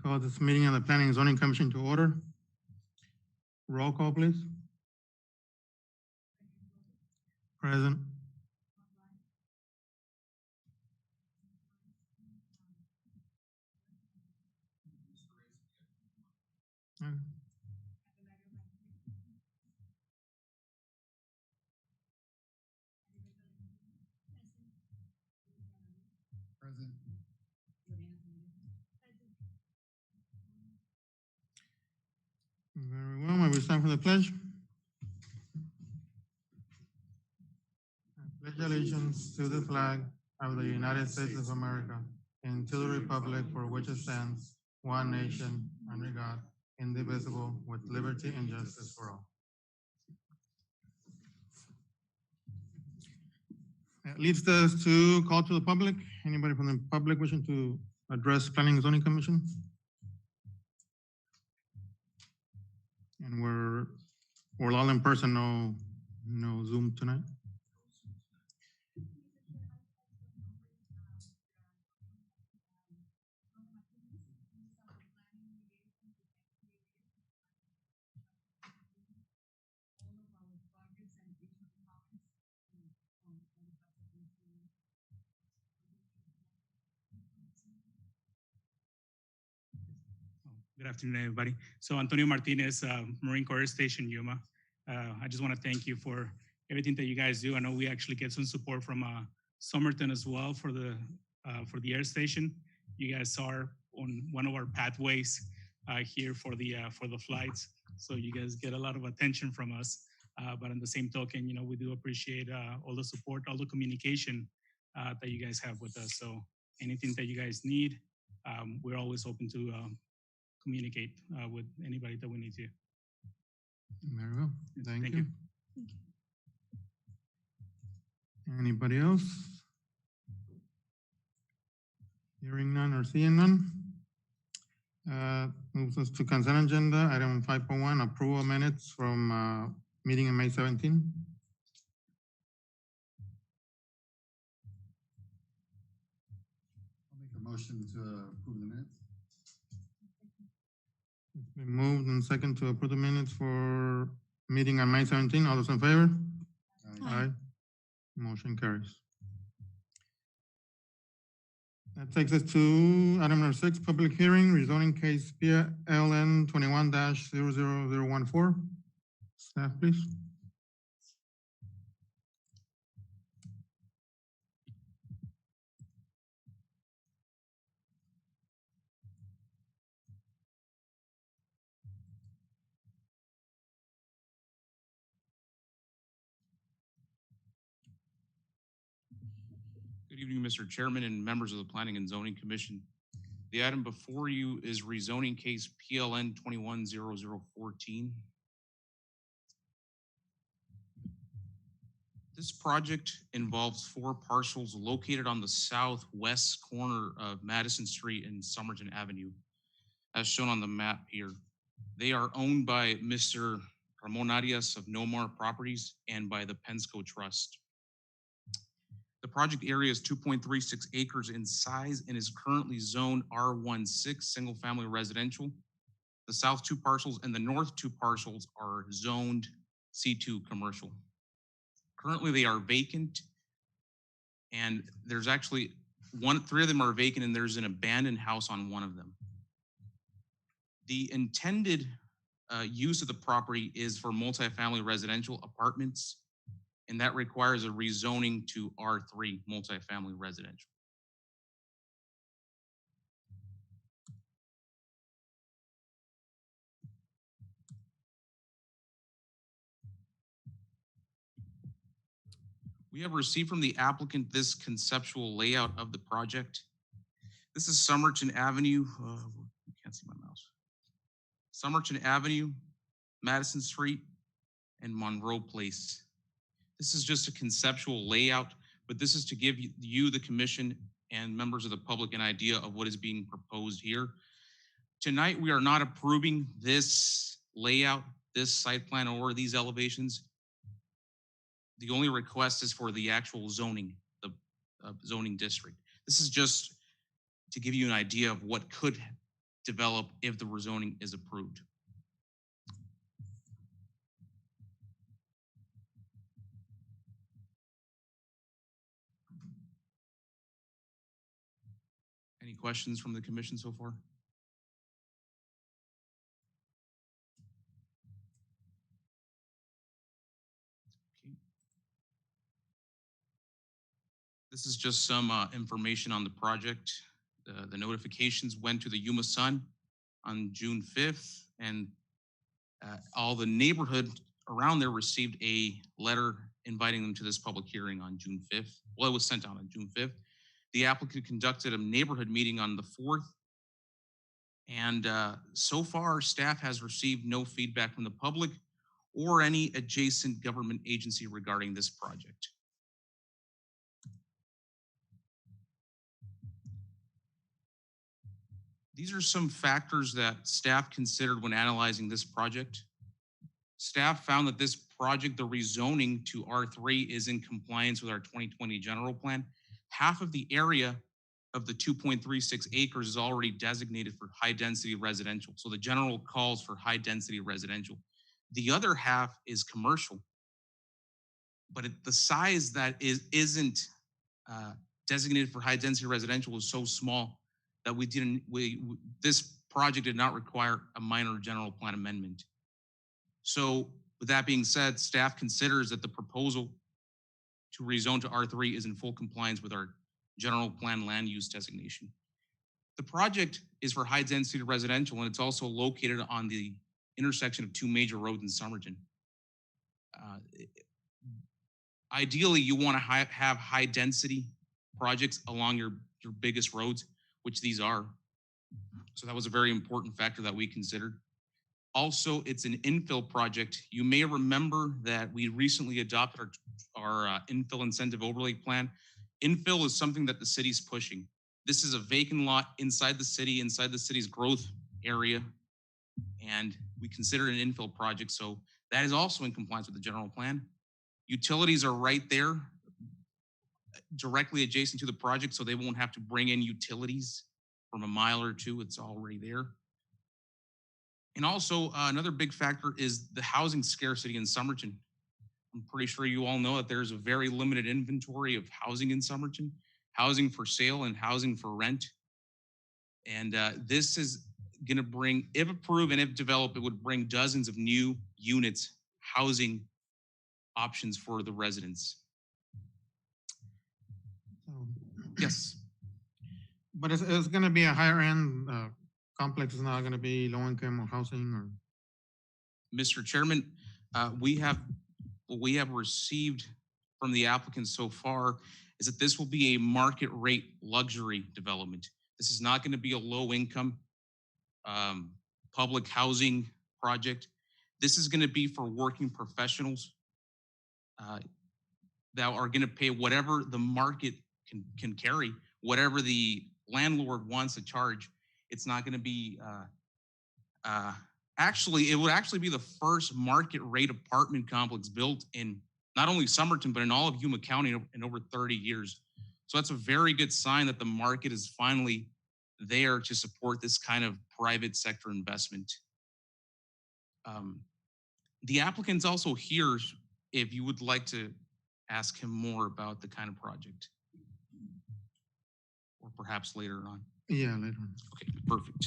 Call this meeting of the Planning and Zoning Commission to order. Roll call, please. Present. Okay. Present. Very well. May we stand for the pledge? I pledge allegiance to the flag of the United States of America and to the republic for which it stands, one nation, under God, indivisible, with liberty and justice for all. That leads us to call to the public. Anybody from the public wishing to address Planning and Zoning Commission? And we're all in person, no Zoom tonight. Good afternoon, everybody. So Antonio Martinez, Marine Corps Station, Yuma. I just want to thank you for everything that you guys do. I know we actually get some support from Somerton as well for the air station. You guys are on one of our pathways here for the flights, so you guys get a lot of attention from us. But on the same token, you know, we do appreciate all the support, all the communication that you guys have with us. So anything that you guys need, we're always open to communicate with anybody that we need to. Very well. Thank Thank you. Anybody else? Hearing none or seeing none? Moves us to consent agenda, item 5.1, approval minutes from meeting on May 17. I'll make a motion to approve the minutes. It's been moved and second to approve the minutes for meeting on May 17. All those in favor? Aye. Motion carries. That takes us to item number 6, public hearing, rezoning case PLN 21-00014. Staff, please. Good evening, Mr. Chairman and members of the Planning and Zoning Commission. The item before you is rezoning case PLN 21-0014. This project involves 4 parcels located on the southwest corner of Madison Street and Somerton Avenue, as shown on the map here. They are owned by Mr. Ramon Arias of Nomar Properties and by the Pensco Trust. The project area is 2.36 acres in size and is currently zoned R16, single family residential. The south 2 parcels and the north 2 parcels are zoned C2 commercial. Currently they are vacant, and there's actually 3 of them are vacant, and there's an abandoned house on one of them. The intended use of the property is for multifamily residential apartments, and that requires a rezoning to R3, multifamily residential. We have received from the applicant this conceptual layout of the project. This is Somerton Avenue. You can't see my mouse. Somerton Avenue, Madison Street, and Monroe Place. This is just a conceptual layout, but this is to give you, the commission, and members of the public an idea of what is being proposed here. Tonight, we are not approving this layout, this site plan, or these elevations. The only request is for the actual zoning, the zoning district. This is just to give you an idea of what could develop if the rezoning is approved. Any questions from the commission so far? Okay. This is just some information on the project. The notifications went to the Yuma Sun on June 5th, and all the neighborhood around there received a letter inviting them to this public hearing on June 5th. Well, it was sent out on June 5th. The applicant conducted a neighborhood meeting on the 4th. And so far, staff has received no feedback from the public or any adjacent government agency regarding this project. These are some factors that staff considered when analyzing this project. Staff found that this project, the rezoning to R3, is in compliance with our 2020 general plan. Half of the area of the 2.36 acres is already designated for high density residential. So the general calls for high density residential. The other half is commercial, but the size that isn't designated for high density residential is so small that this project did not require a minor general plan amendment. So with that being said, staff considers that the proposal to rezone to R3 is in full compliance with our general plan land use designation. The project is for high density residential, and it's also located on the intersection of two major roads in Somerton. Ideally, you want to have high density projects along your biggest roads, which these are. So that was a very important factor that we considered. Also, it's an infill project. You may remember that we recently adopted our infill incentive overlay plan. Infill is something that the city's pushing. This is a vacant lot inside the city's growth area, and we consider it an infill project. So that is also in compliance with the general plan. Utilities are right there, directly adjacent to the project, so they won't have to bring in utilities from a mile or two. It's already there. And also another big factor is the housing scarcity in Somerton. I'm pretty sure you all know that there's a very limited inventory of housing in Somerton, housing for sale and housing for rent. And this is going to bring, if approved and if developed, it would bring dozens of new units, housing options for the residents. Yes. But it's going to be a higher end complex. It's not going to be low income or housing or. Mr. Chairman, what we have received from the applicants so far is that this will be a market rate luxury development. This is not going to be a low income public housing project. This is going to be for working professionals that are going to pay whatever the market can carry, whatever the landlord wants to charge. It's not going to be, it would actually be the first market rate apartment complex built in not only Somerton, but in all of Yuma County in over 30 years. So that's a very good sign that the market is finally there to support this kind of private sector investment. The applicant's also here if you would like to ask him more about the kind of project. Or perhaps later on. Yeah, later on. Okay, perfect.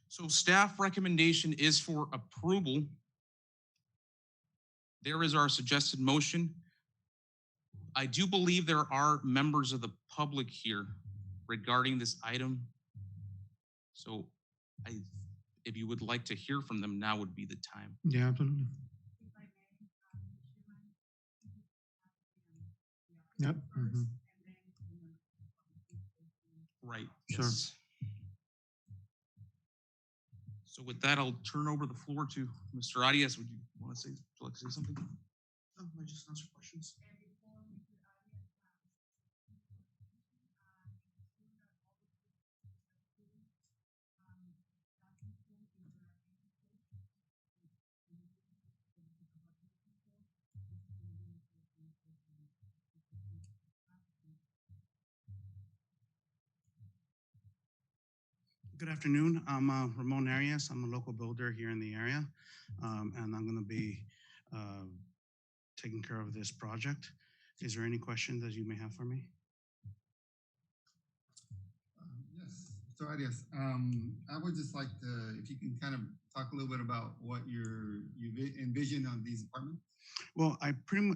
So staff recommendation is for approval. There is our suggested motion. I do believe there are members of the public here regarding this item. So if you would like to hear from them, now would be the time. Yeah, absolutely. Yep. Mm-hmm. Right. Sure. Yes. So with that, I'll turn over the floor to Mr. Arias. Would you like to say something? I just answer questions. Good afternoon. I'm Ramon Arias. I'm a local builder here in the area, and I'm going to be uh, taking care of this project. Is there any questions that you may have for me? Yes, Mr. Arias, I would just like to, if you can kind of talk a little bit about what you envision on these apartments? Well, I pretty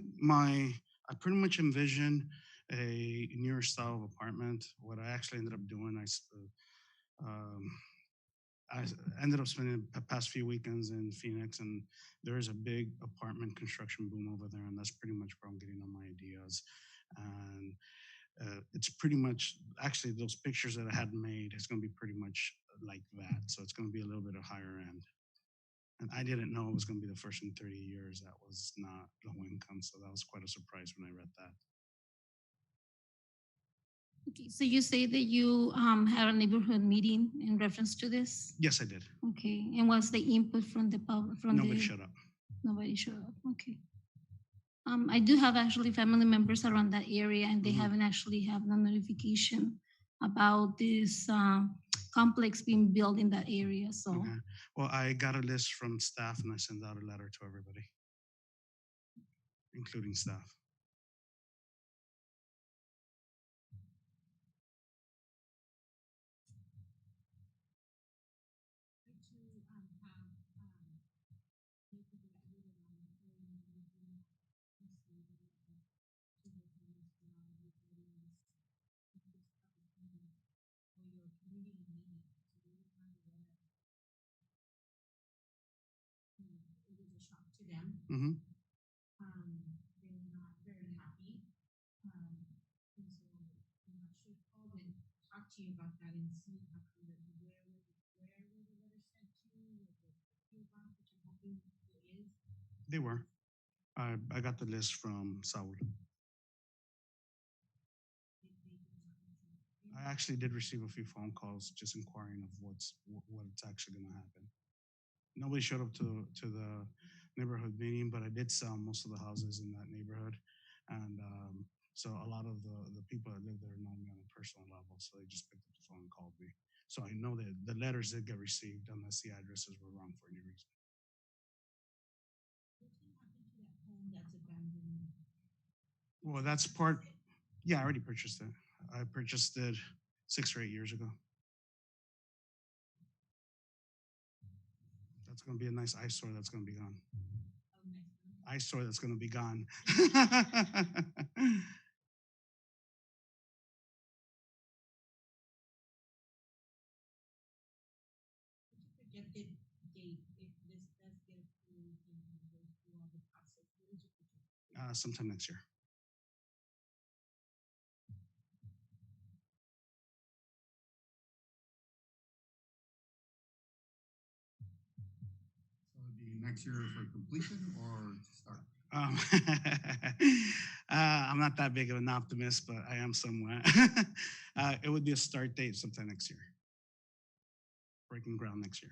much envision a newer style of apartment. What I actually ended up doing, um, I ended up spending the past few weekends in Phoenix, and there is a big apartment construction boom over there, and that's pretty much where I'm getting all my ideas. And it's pretty much actually those pictures that I had made. It's going to be pretty much like that, so it's going to be a little bit of higher end. And I didn't know it was going to be the first in 30 years that was not low income, so that was quite a surprise when I read that. Okay, so you say that you had a neighborhood meeting in reference to this? Yes, I did. Okay, and what's the input from the public? Nobody showed up. Nobody showed up, okay. I do have actually family members around that area and they Mhm. haven't actually have no notification about this complex being built in that area, so. Okay. Well, I got a list from staff and I sent out a letter to everybody, including staff. To them. Hmm. They're not very happy. And so, I should call and talk to you about that and see how come that where were the letters sent to? Was it PO box, which I'm hoping it is? They were. I got the list from Saul. I actually did receive a few phone calls just inquiring of what's actually going to happen. Nobody showed up to the neighborhood meeting, but I did sell most of the houses in that neighborhood, and so a lot of the people that live there know me on a personal level, so they just picked up the phone and called me. So I know that the letters did get received unless the addresses were wrong for any reason. What happened to that home that's abandoned? Well, that's part. Yeah, I already purchased it. I purchased it 6 or 8 years ago. That's going to be a nice eyesore that's going to be gone. Eyesore that's going to be gone. Projected date if this does get approved and goes through all the process, what is your projected? Sometime next year. So it'd be next year for completion or to start? Um, I'm not that big of an optimist, but I am somewhat. It would be a start date sometime next year. Breaking ground next year.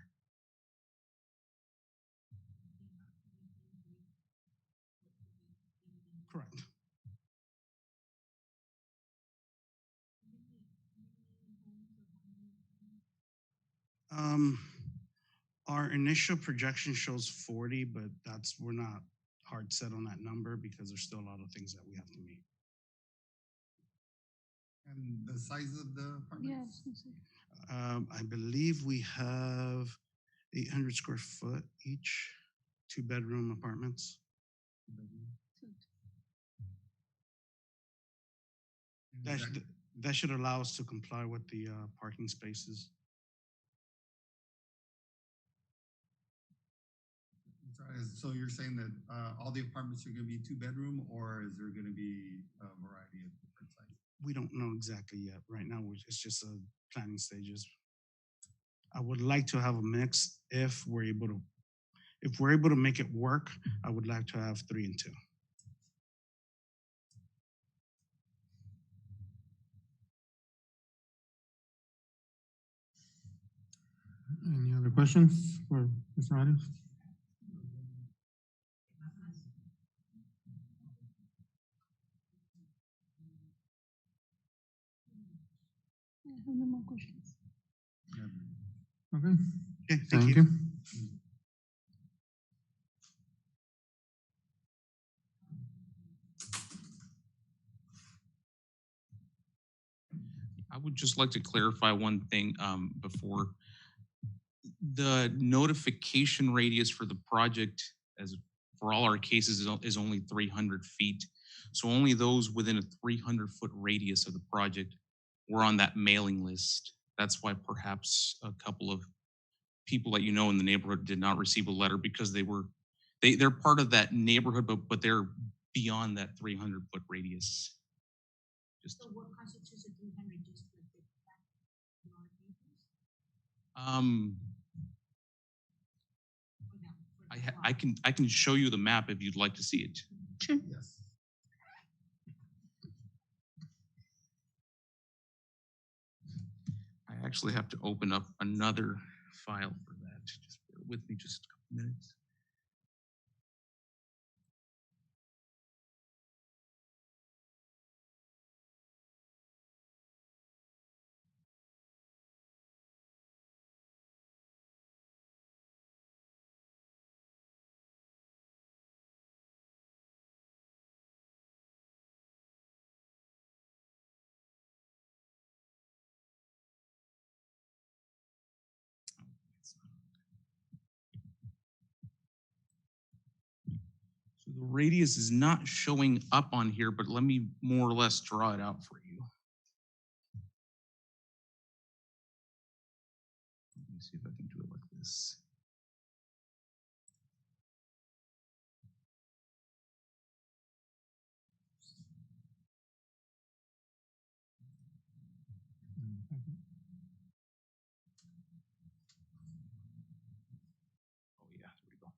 Correct. Um, our initial projection shows 40, but we're not hard set on that number because there's still a lot of things that we have to meet. And the size of the apartments? Yes. I believe we have 800 square foot each, 2-bedroom apartments. That should allow us to comply with the parking spaces. So you're saying that all the apartments are going to be 2-bedroom, or is there going to be a variety of different sizes? We don't know exactly yet. Right now, it's just planning stages. I would like to have a mix if we're able to make it work. I would like to have 3 and 2. Any other questions for Mr. Arias? I have no more questions. Yeah. Okay, Okay, thank you. I would just like to clarify one thing before. The notification radius for the project, as for all our cases, is only 300 feet. So only those within a 300-foot radius of the project were on that mailing list. That's why perhaps a couple of people that you know in the neighborhood did not receive a letter, because they're part of that neighborhood, but they're beyond that 300-foot radius. Just So what constitutes a 300, just like the back of our papers? Or that for the block? I can show you the map if you'd like to see it. Yes. I actually have to open up another file for that. Just bear with me just a couple minutes. So the radius is not showing up on here, but let me more or less draw it out for you. Let me see if I can do it like this. Oh yeah, there we go.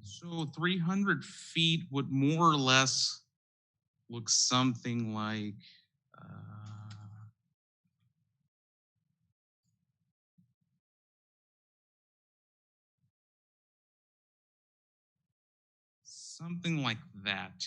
So 300 feet would more or less look something like something like that.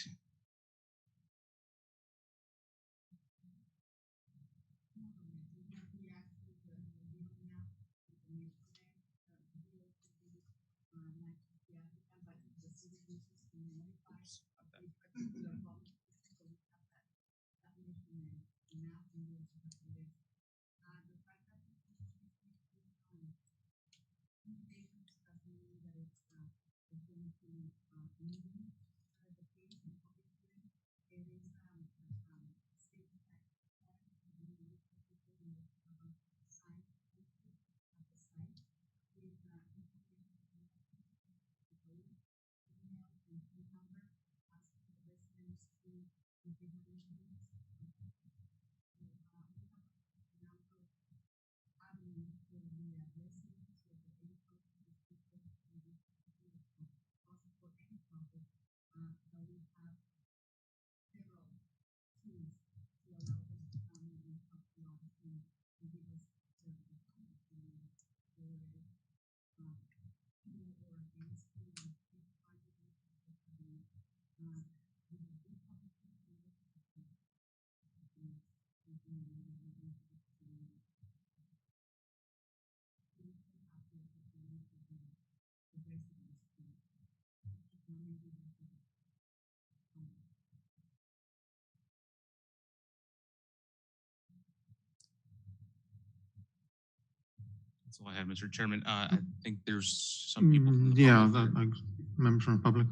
That's all I have, Mr. Chairman. I think there's some people from the Yeah, public here. members from the public.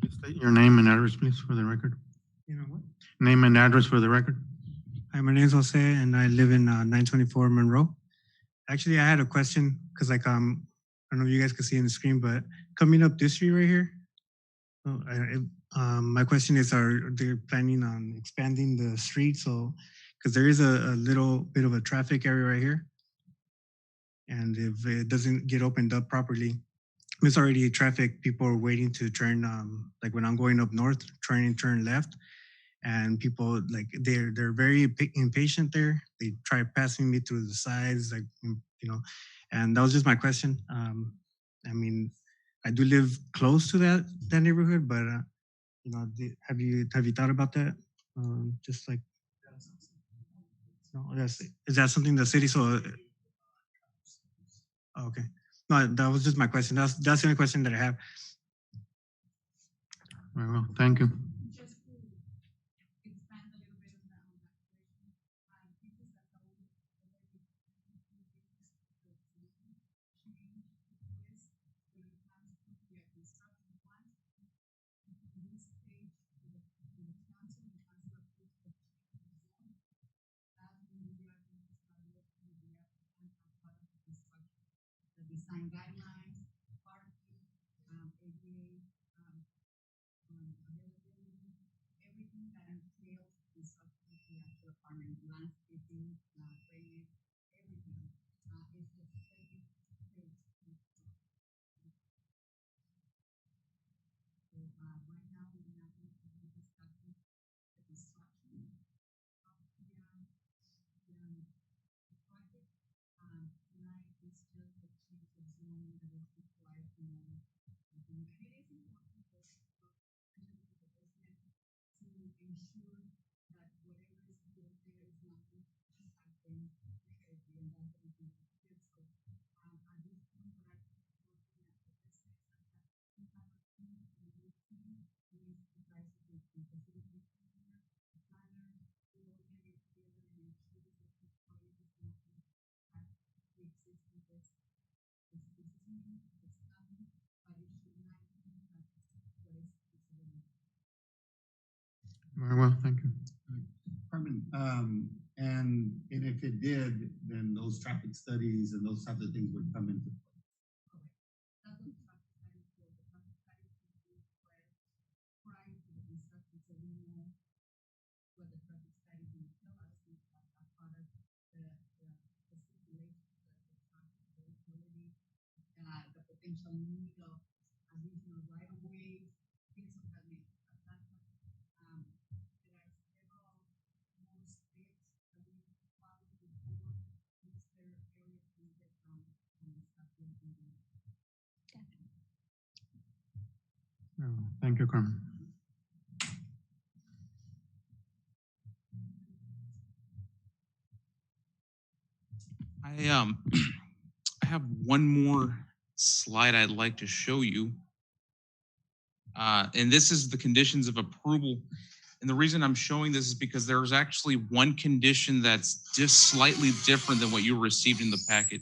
Please state your name and address, please, for the record. You know what? Name and address for the record. Hi, my name is Jose and I live in 924 Monroe. Actually, I had a question because I don't know if you guys can see in the screen, but coming up this street right here, my question is, are they planning on expanding the street? So, because there is a little bit of a traffic area right here. And if it doesn't get opened up properly, there's already traffic. People are waiting to turn, like when I'm going up north, trying to turn left. And people they're very impatient there. They try passing me through the sides, and that was just my question. I mean, I do live close to that neighborhood, but you know, have you thought about that? Just like, no, is that something the city? So, okay, no, that was just my question. That's the only question that I have. Very well, thank you. Just to expand a little bit on that question, this is a code change request when it comes to the construction one. This page to the council, the council approves the change of zone. That we are going to start working with the applicant as part of the construction. The design guidelines, parking, ADA, availability, everything that entails construction of the actual apartment, landscaping, drainage, everything. Is the second page. So right now we're not going to be discussing the construction of the project. Tonight is just the change of zone that is required to know. And it is important for the president to ensure that whatever is built there is not going to impact them negatively, and that's what we do. So at this point, what I think is looking at the business and that we have a team and this team is the guys who do the facility engineer, the planner, we all can get together and ensure that this project is not going to impact the existing business. This is new, it's coming, but it should not impact what is feasible. Very well, thank you. Carmen, and if it did, then those traffic studies and those types of things would come into play. That's what the traffic studies for. The traffic studies will be required prior to the construction, so we know what the traffic study will tell us is as part of the stipulations that the traffic availability, the potential need of additional right of ways, things of that nature. But that's what, there are several more steps that we follow before this area can get done and start building. Very well, thank you, Carmen. I have one more slide I'd like to show you. And this is the conditions of approval. And the reason I'm showing this is because there's actually one condition that's just slightly different than what you received in the packet.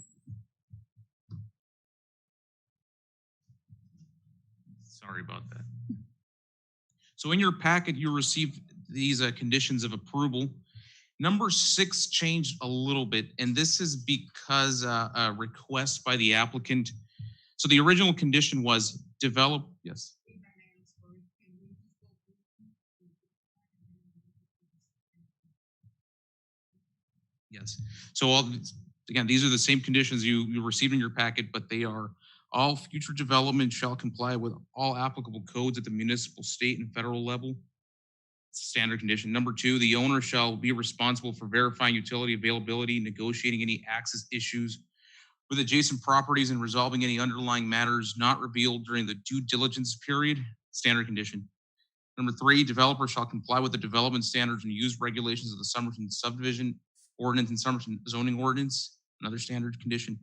Sorry about that. So in your packet, you received these conditions of approval. Number 6 changed a little bit, and this is because a request by the applicant. So the original condition was develop, yes. Yes. So again, these are the same conditions you received in your packet, but they are all future development shall comply with all applicable codes at the municipal, state, and federal level. Standard condition. Number 2, the owner shall be responsible for verifying utility availability, negotiating any access issues with adjacent properties, and resolving any underlying matters not revealed during the due diligence period. Standard condition. Number 3, developer shall comply with the development standards and use regulations of the Somerton subdivision ordinance and Somerton zoning ordinance. Another standard condition.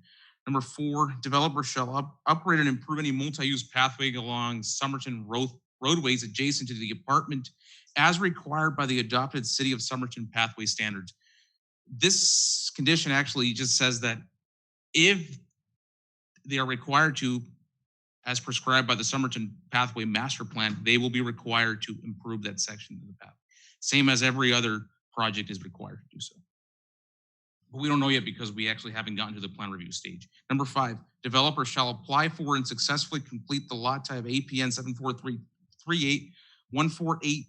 Number 4, developer shall upgrade and improve any multi-use pathway along Somerton roadways adjacent to the apartment as required by the adopted City of Somerton pathway standards. This condition actually just says that if they are required to, as prescribed by the Somerton pathway master plan, they will be required to improve that section of the path. Same as every other project is required to do so. But we don't know yet because we actually haven't gotten to the plan review stage. Number 5, developer shall apply for and successfully complete the lot type APN 74338 148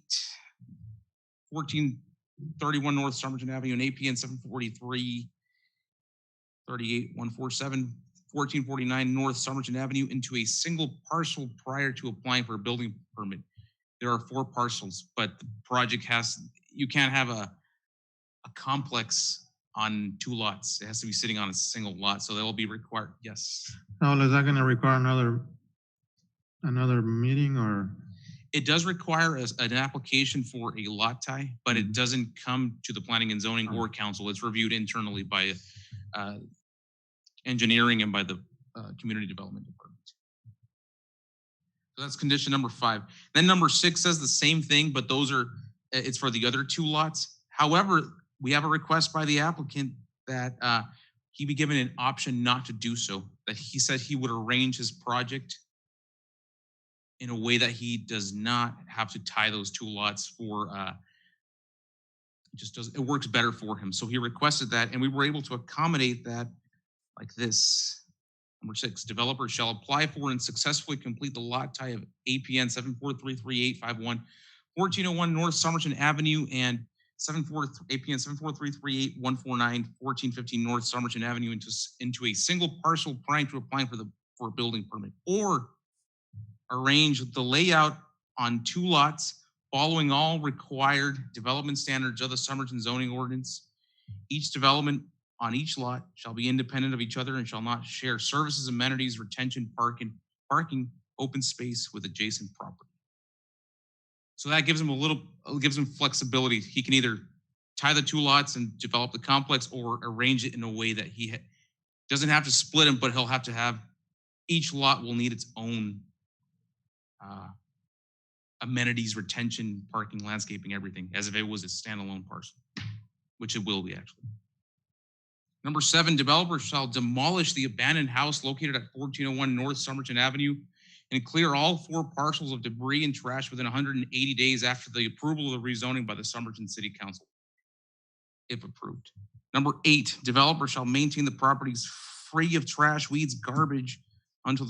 1431 North Somerton Avenue and APN 743 38 147 1449 North Somerton Avenue into a single parcel prior to applying for a building permit. There are 4 parcels, but the project you can't have a complex on 2 lots. It has to be sitting on a single lot, so they'll be required. Yes. Now, is that going to require another another meeting or? It does require an application for a lot tie, but it doesn't come to the planning and zoning or council. It's reviewed internally by engineering and by the community development department. So that's condition number 5. Then number 6 says the same thing, but it's for the other 2 lots. However, we have a request by the applicant that he be given an option not to do so, that he said he would arrange his project in a way that he does not have to tie those 2 lots for, it works better for him. So he requested that, and we were able to accommodate that like this. Number 6, developers shall apply for and successfully complete the lot tie of APN 7433851, 1401 North Somerton Avenue, and APN 74338 149, 1415 North Somerton Avenue into a single parcel prior to applying for a building permit, or arrange the layout on 2 lots following all required development standards of the Somerton zoning ordinance. Each development on each lot shall be independent of each other and shall not share services, amenities, retention, parking, open space with adjacent property. So that gives him flexibility. He can either tie the 2 lots and develop the complex, or arrange it in a way that he doesn't have to split them, but he'll have to have, each lot will need its own amenities, retention, parking, landscaping, everything, as if it was a standalone parcel, which it will be actually. Number 7, developers shall demolish the abandoned house located at 1401 North Somerton Avenue and clear all 4 parcels of debris and trash within 180 days after the approval of the rezoning by the Somerton City Council, if approved. Number 8, developers shall maintain the properties free of trash, weeds, garbage until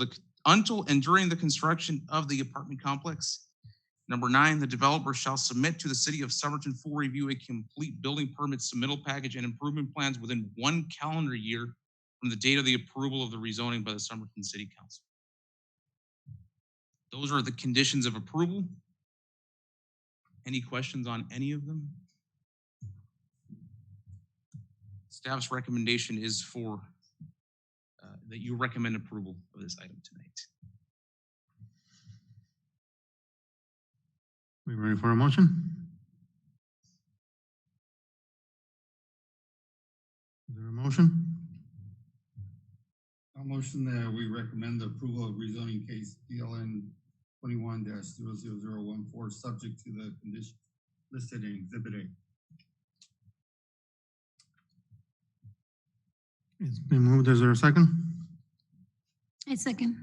and during the construction of the apartment complex. Number 9, the developer shall submit to the City of Somerton for review a complete building permit submittal package and improvement plans within 1 calendar year from the date of the approval of the rezoning by the Somerton City Council. Those are the conditions of approval. Any questions on any of them? Staff's recommendation is for that you recommend approval of this item tonight. We ready for a motion? Is there a motion? A motion that we recommend the approval of rezoning case PLN 21-00014, subject to the conditions listed in Exhibit A. It's been moved. Is there a second? I second.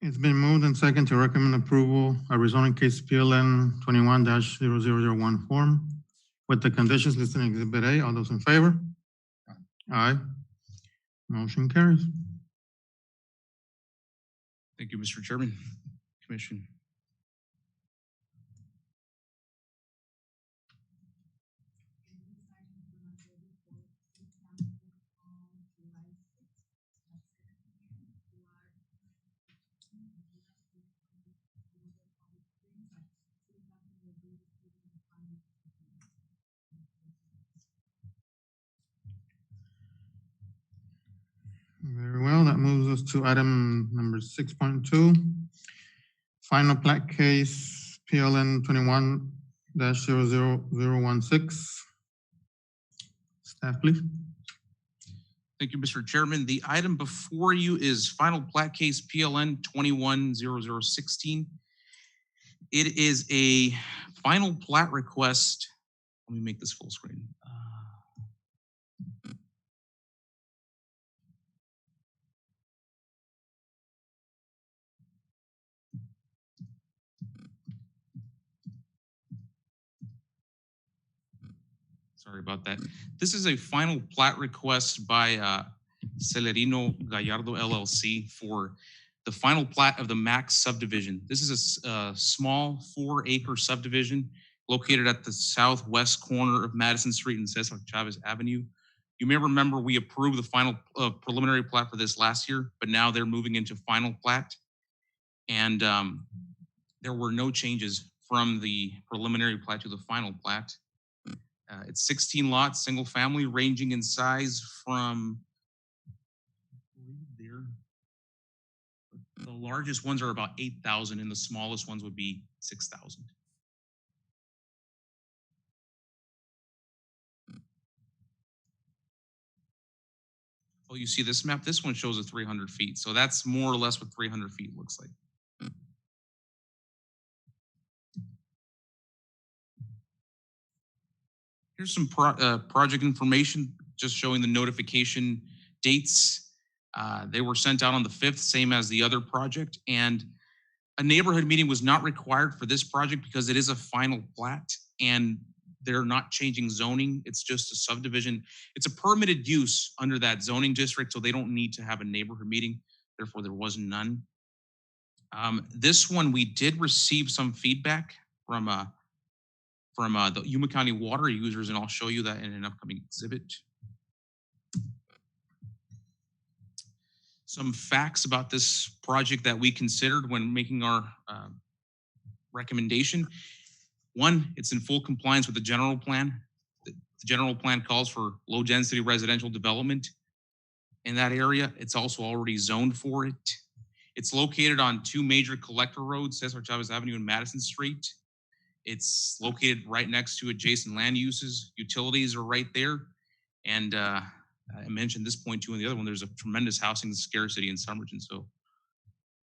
It's been moved and second to recommend approval of rezoning case PLN 21-00014 with the conditions listed in Exhibit A. All those in favor? Aye. Motion carries. Thank you, Mr. Chairman. Commission. Very well. That moves us to item number 6.2. Final plat case PLN 21-00016. Staff, please. Thank you, Mr. Chairman. The item before you is final plat case PLN 21-0016. It is a final plat request. Let me make this full screen. Sorry about that. This is a final plat request by Celerino Gallardo LLC for the final plat of the Max subdivision. This is a small 4-acre subdivision located at the southwest corner of Madison Street and Cesar Chavez Avenue. You may remember we approved the final preliminary plat for this last year, but now they're moving into final plat. And there were no changes from the preliminary plat to the final plat. It's 16 lots, single family, ranging in size from The largest ones are about 8,000 and the smallest ones would be 6,000. Oh, you see this map? This one shows a 300 feet. So that's more or less what 300 feet looks like. Here's some project information, just showing the notification dates. They were sent out on the 5th, same as the other project. And a neighborhood meeting was not required for this project because it is a final plat and they're not changing zoning. It's just a subdivision. It's a permitted use under that zoning district, so they don't need to have a neighborhood meeting. Therefore, there was none. This one, we did receive some feedback from the Yuma County water users, and I'll show you that in an upcoming exhibit. Some facts about this project that we considered when making our recommendation. One, it's in full compliance with the general plan. The general plan calls for low density residential development in that area. It's also already zoned for it. It's located on 2 major collector roads, Cesar Chavez Avenue and Madison Street. It's located right next to adjacent land uses. Utilities are right there. And I mentioned this point too in the other one, there's a tremendous housing scarcity in Somerton. So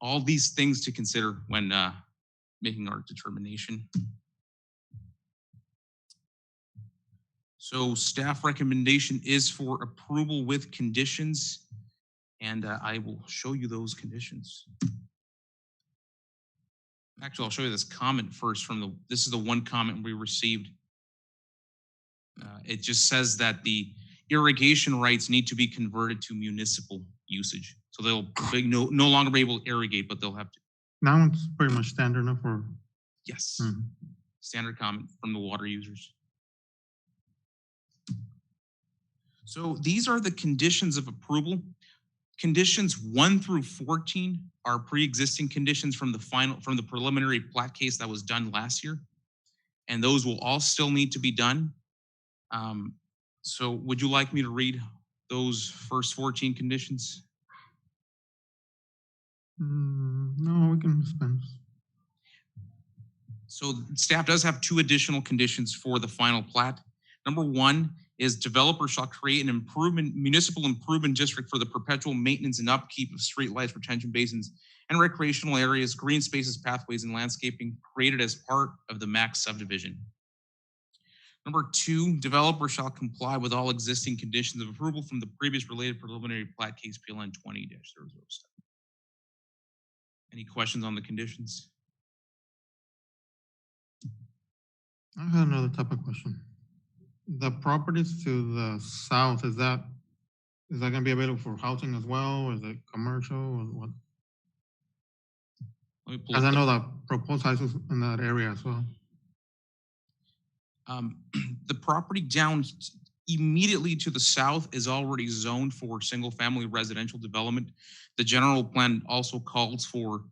all these things to consider when making our determination. So staff recommendation is for approval with conditions, and I will show you those conditions. Actually, I'll show you this comment first this is the one comment we received. It just says that the irrigation rights need to be converted to municipal usage. So they'll no longer be able to irrigate, but they'll have to. That one's pretty much standard enough for. Yes, standard comment from the water users. So these are the conditions of approval. Conditions 1 through 14 are pre-existing conditions from the preliminary plat case that was done last year. And those will all still need to be done. So would you like me to read those first 14 conditions? No, we can dispense. So staff does have 2 additional conditions for the final plat. Number 1 is developer shall create an municipal improvement district for the perpetual maintenance and upkeep of streetlights, retention basins, and recreational areas, green spaces, pathways, and landscaping created as part of the max subdivision. Number 2, developer shall comply with all existing conditions of approval from the previous related preliminary plat case PLN 20-007. Any questions on the conditions? I have another type of question. The properties to the south, is that going to be available for housing as well? Or is it commercial or what? Because I know the proposed houses in that area as well. The property down immediately to the south is already zoned for single family residential development. The general plan also calls for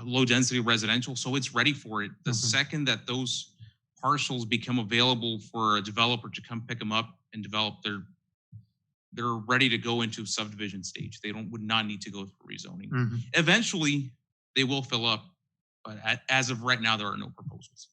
low density residential, so it's ready for it. The second that those parcels become available for a developer to come pick them up and develop, they're ready to go into subdivision stage. They would not need to go through rezoning. Eventually, they will fill up, but as of right now, there are no proposals.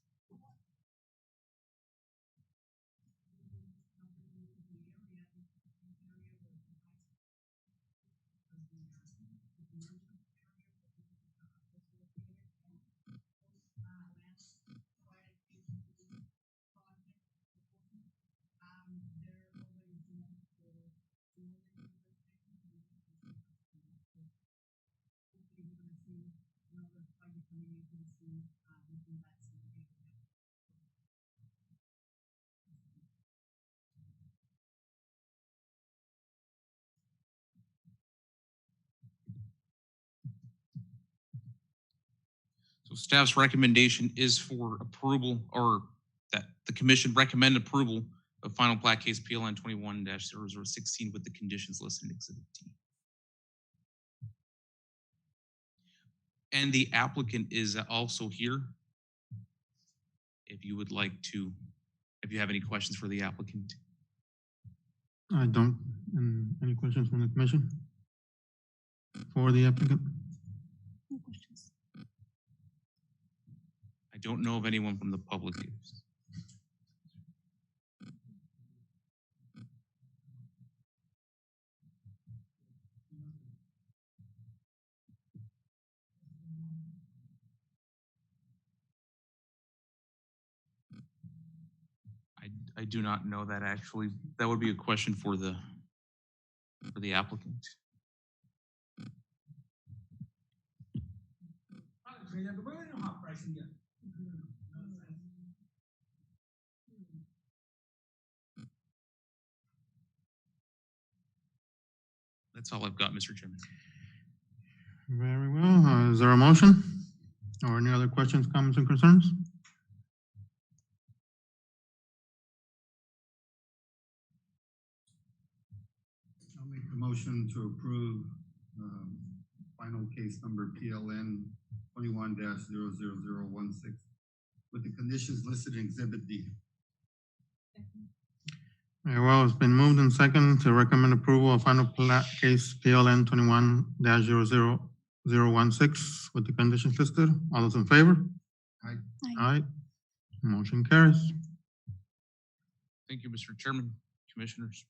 So staff's recommendation is for approval, or that the commission recommend approval of final plat case PLN 21-0016 with the conditions listed in Exhibit T. And the applicant is also here. If you would like to, if you have any questions for the applicant. I don't. Any questions from the commission? for the applicant? No questions. I don't know of anyone from the public. I do not know that actually. That would be a question for the applicant. That's all I've got, Mr. Chairman. Very well. Is there a motion or any other questions, comments, and concerns? I'll make the motion to approve final case number PLN 21-00016 with the conditions listed in Exhibit D. Very well, it's been moved and second to recommend approval of final plat case PLN 21-00016 with the conditions listed. All those in favor? Aye. Aye. Motion carries. Thank you, Mr. Chairman, commissioners.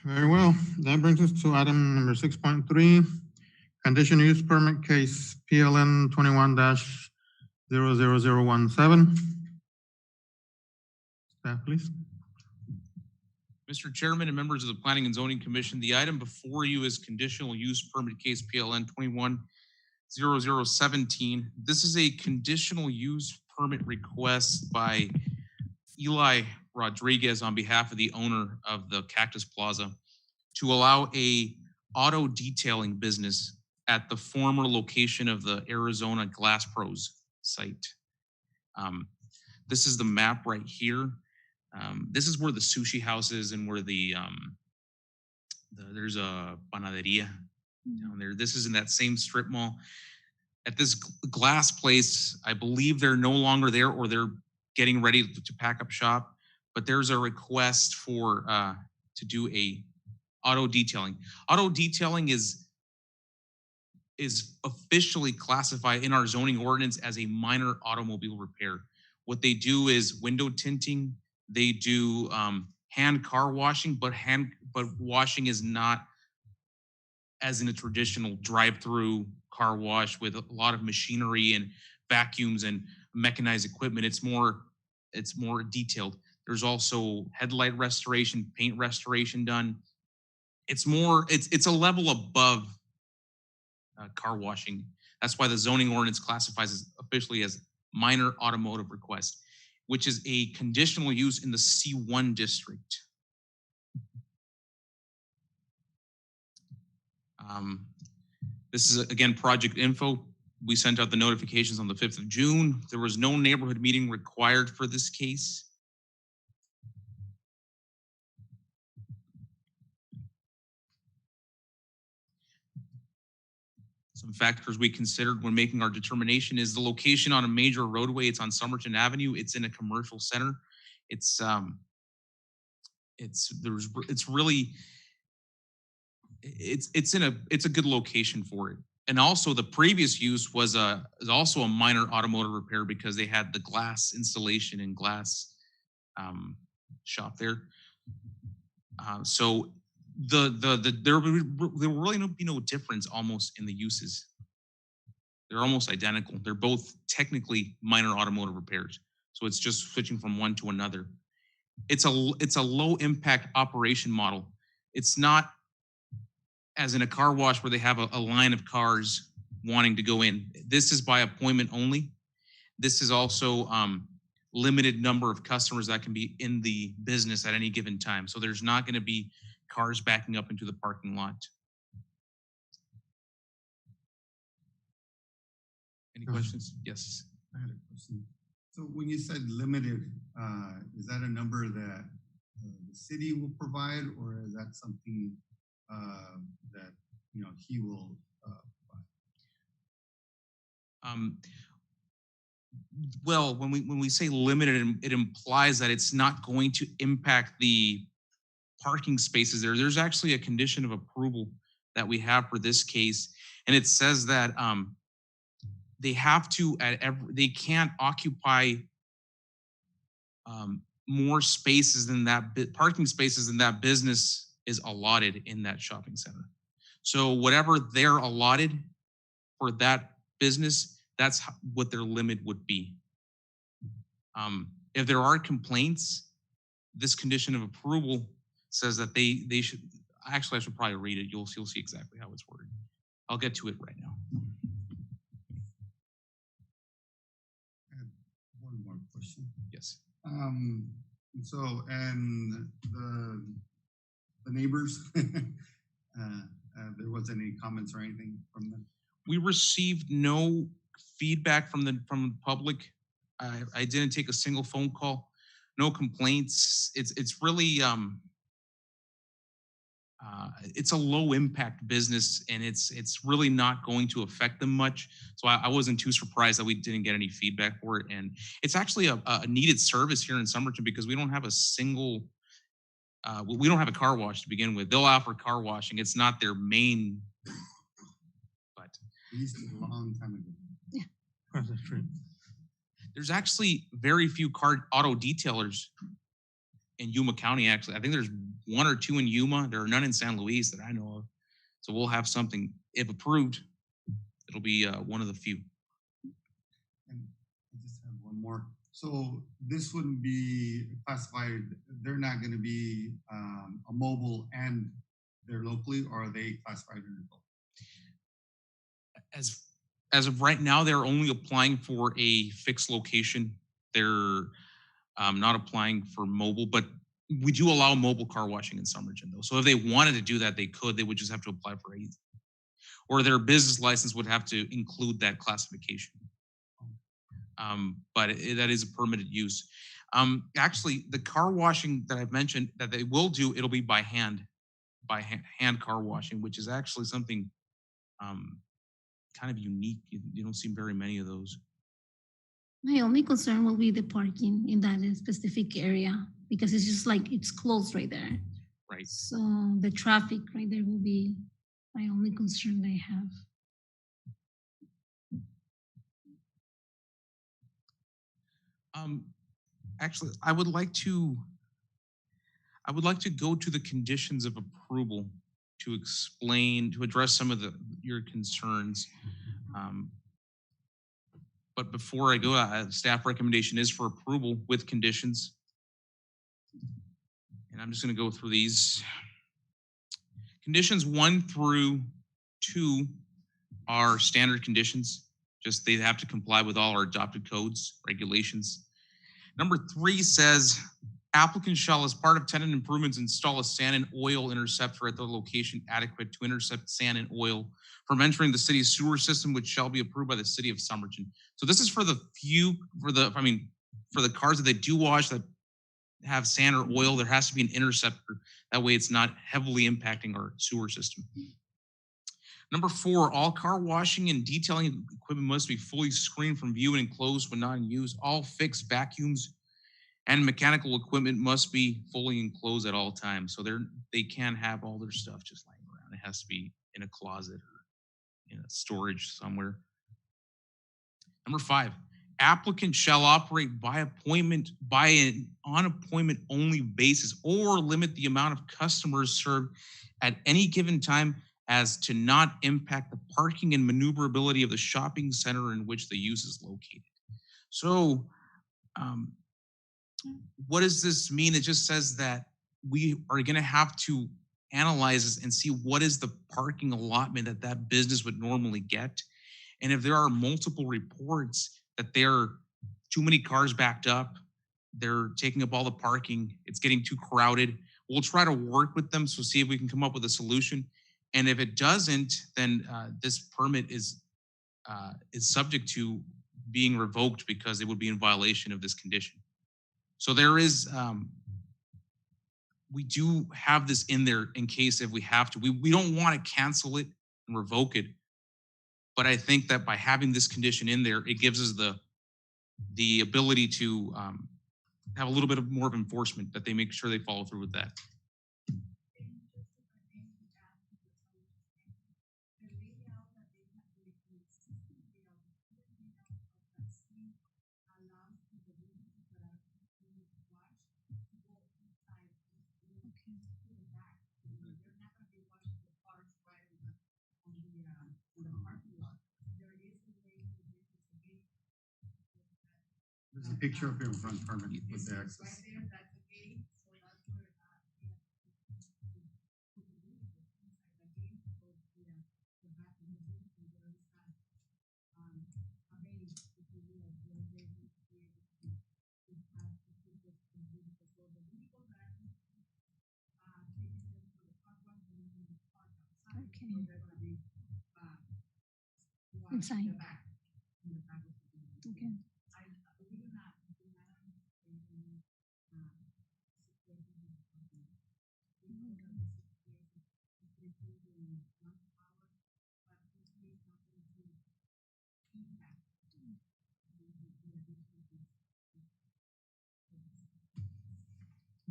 Very well. That brings us to item number 6.3, conditional use permit case PLN 21-00017. Staff, please. Mr. Chairman and members of the Planning and Zoning Commission, the item before you is conditional use permit case PLN 21-0017. This is a conditional use permit request by Eli Rodriguez on behalf of the owner of the Cactus Plaza to allow a auto detailing business at the former location of the Arizona Glass Pros site. This is the map right here. This is where the sushi house is and where there's a panaderia down there. This is in that same strip mall. At this glass place, I believe they're no longer there or they're getting ready to pack up shop, but there's a request for to do a auto detailing. Auto detailing is officially classified in our zoning ordinance as a minor automobile repair. What they do is window tinting. They do hand car washing, but washing is not as in a traditional drive-through car wash with a lot of machinery and vacuums and mechanized equipment. It's more detailed. There's also headlight restoration, paint restoration done. It's a level above car washing. That's why the zoning ordinance classifies as officially as minor automotive request, which is a conditional use in the C1 district. This is again project info. We sent out the notifications on the 5th of June. There was no neighborhood meeting required for this case. Some factors we considered when making our determination is the location on a major roadway. It's on Somerton Avenue. It's in a commercial center. It's a good location for it. And also the previous use is also a minor automotive repair because they had the glass installation and glass shop there. So there will really be no difference almost in the uses. They're almost identical. They're both technically minor automotive repairs. So it's just switching from one to another. It's a low impact operation model. It's not as in a car wash where they have a line of cars wanting to go in. This is by appointment only. This is also limited number of customers that can be in the business at any given time. So there's not going to be cars backing up into the parking lot. Any questions? Yes. I had a question. So when you said limited, is that a number that the city will provide, or is that something that he will provide? Um, well, when we say limited, it implies that it's not going to impact the parking spaces there. There's actually a condition of approval that we have for this case, and it says that they have to they can't occupy more spaces than that parking spaces than that business is allotted in that shopping center. So whatever they're allotted for that business, that's what their limit would be. If there are complaints, this condition of approval says that they should, actually I should probably read it. You'll see exactly how it's worded. I'll get to it right now. I have one more question. Yes. So, and the neighbors, there wasn't any comments or anything from them? We received no feedback from the public. I didn't take a single phone call, no complaints. It's really it's a low impact business, and it's really not going to affect them much. So I wasn't too surprised that we didn't get any feedback for it. And it's actually a needed service here in Somerton because we don't have a single, we don't have a car wash to begin with. They'll offer car washing. It's not their main, but We used to a long time ago. Across the street. there's actually very few auto detailers in Yuma County. Actually, I think there's one or two in Yuma. There are none in San Luis that I know of. So we'll have something, if approved, it'll be one of the few. And I just have one more. So this wouldn't be classified, they're not gonna be a mobile and they're locally, or are they classified under both? As of right now, they're only applying for a fixed location. They're not applying for mobile, but we do allow mobile car washing in Somerton though. So if they wanted to do that, they could. They would just have to apply for a, or their business license would have to include that classification. But that is a permitted use. Actually, the car washing that I've mentioned that they will do, it'll be by hand car washing, which is actually something kind of unique. You don't see very many of those. My only concern will be the parking in that specific area because it's just like it's closed right there. Right. So the traffic right there will be my only concern I have. Actually, I would like to go to the conditions of approval to explain, to address some of your concerns. But before I go, staff recommendation is for approval with conditions. And I'm just going to go through these. Conditions 1 through 2 are standard conditions. Just they have to comply with all our adopted codes, regulations. Number 3 says applicant shall, as part of tenant improvements, install a sand and oil interceptor at the location adequate to intercept sand and oil from entering the city's sewer system, which shall be approved by the City of Somerton. So this is for the for the cars that they do wash that have sand or oil, there has to be an interceptor. That way it's not heavily impacting our sewer system. Number 4, all car washing and detailing equipment must be fully screened from view and enclosed when not in use. All fixed vacuums and mechanical equipment must be fully enclosed at all times. So they can't have all their stuff just lying around. It has to be in a closet or in a storage somewhere. Number 5, applicant shall operate by appointment, by an on appointment only basis, or limit the amount of customers served at any given time as to not impact the parking and maneuverability of the shopping center in which the use is located. So what does this mean? It just says that we are going to have to analyze this and see what is the parking allotment that that business would normally get. And if there are multiple reports that there are too many cars backed up, they're taking up all the parking, it's getting too crowded, we'll try to work with them. So see if we can come up with a solution. And if it doesn't, then this permit is subject to being revoked because it would be in violation of this condition. So there is, we do have this in there in case if we have to. We don't want to cancel it and revoke it, But I think that by having this condition in there, it gives us the ability to have a little bit of more of enforcement, that they make sure they follow through with that. There's a picture up here in front, permit with the access. Inside. Okay.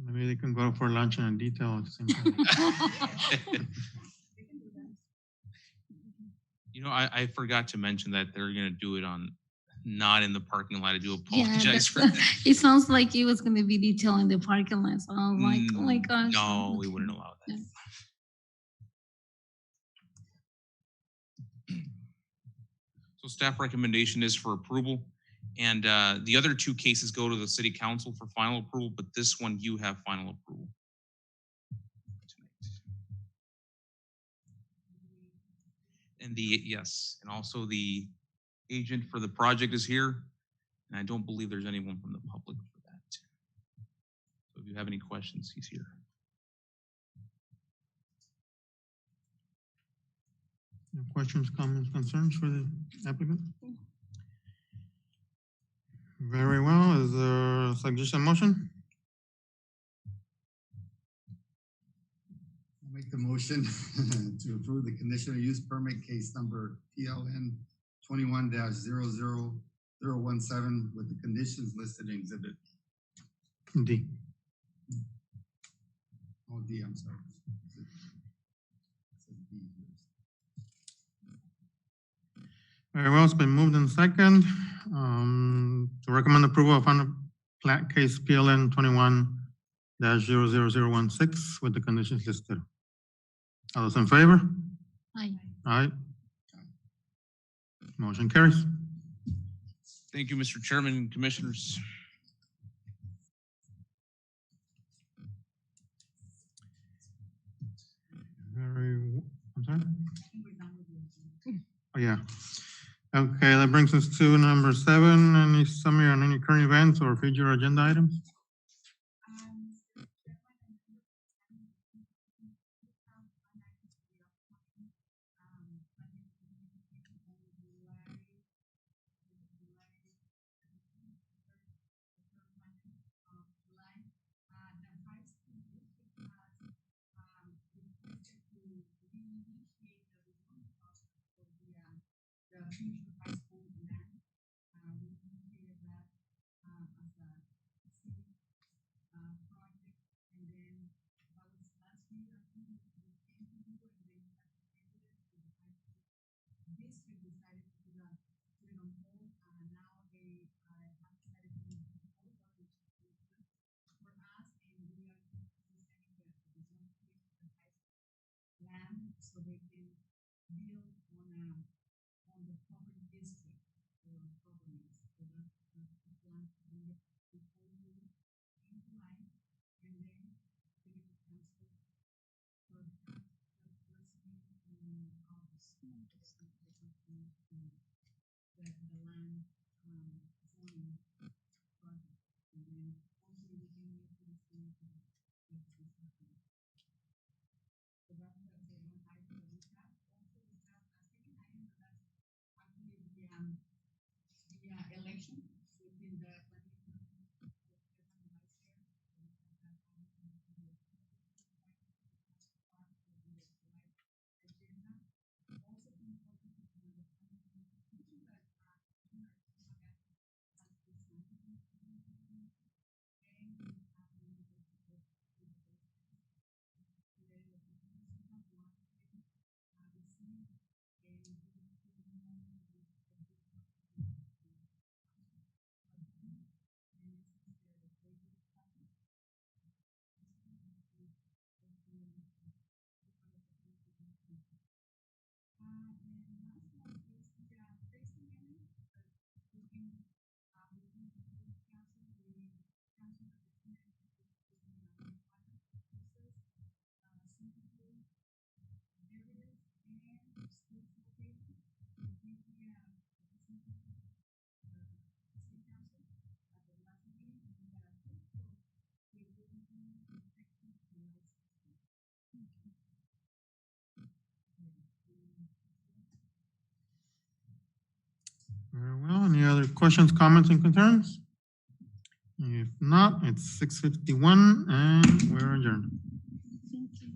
Maybe they can go for lunch and detail at the same time. You know, I forgot to mention that they're gonna do it on, not in the parking lot. I do Yeah, apologize for that's- that. it sounds like it was going to be detailing the parking lot. So I was like, oh my Mm, gosh. No, we Okay. wouldn't allow that. Yeah. So staff recommendation is for approval. And the other two cases go to the city council for final approval, but this one you have final approval tonight. And yes, and also the agent for the project is here. And I don't believe there's anyone from the public for that. So if you have any questions, he's here. No questions, comments, concerns for the applicant? Very well. Is there a suggestion motion? I'll make the motion to approve the conditional use permit case number PLN 21-00017 with the conditions listed in exhibit D. D, I'm sorry. It says D here. Very well, it's been moved in second, to recommend approval of final plat case PLN 21-00016 with the conditions listed. All those in favor? Aye. Aye. Motion carries. Thank you, Mr. Chairman and Commissioners. I'm sorry? Oh, yeah. Okay, that brings us to number 7, any summary on any current events or future agenda items? questions, comments, and concerns? If not, it's 6:51 and we're adjourned. Thank you.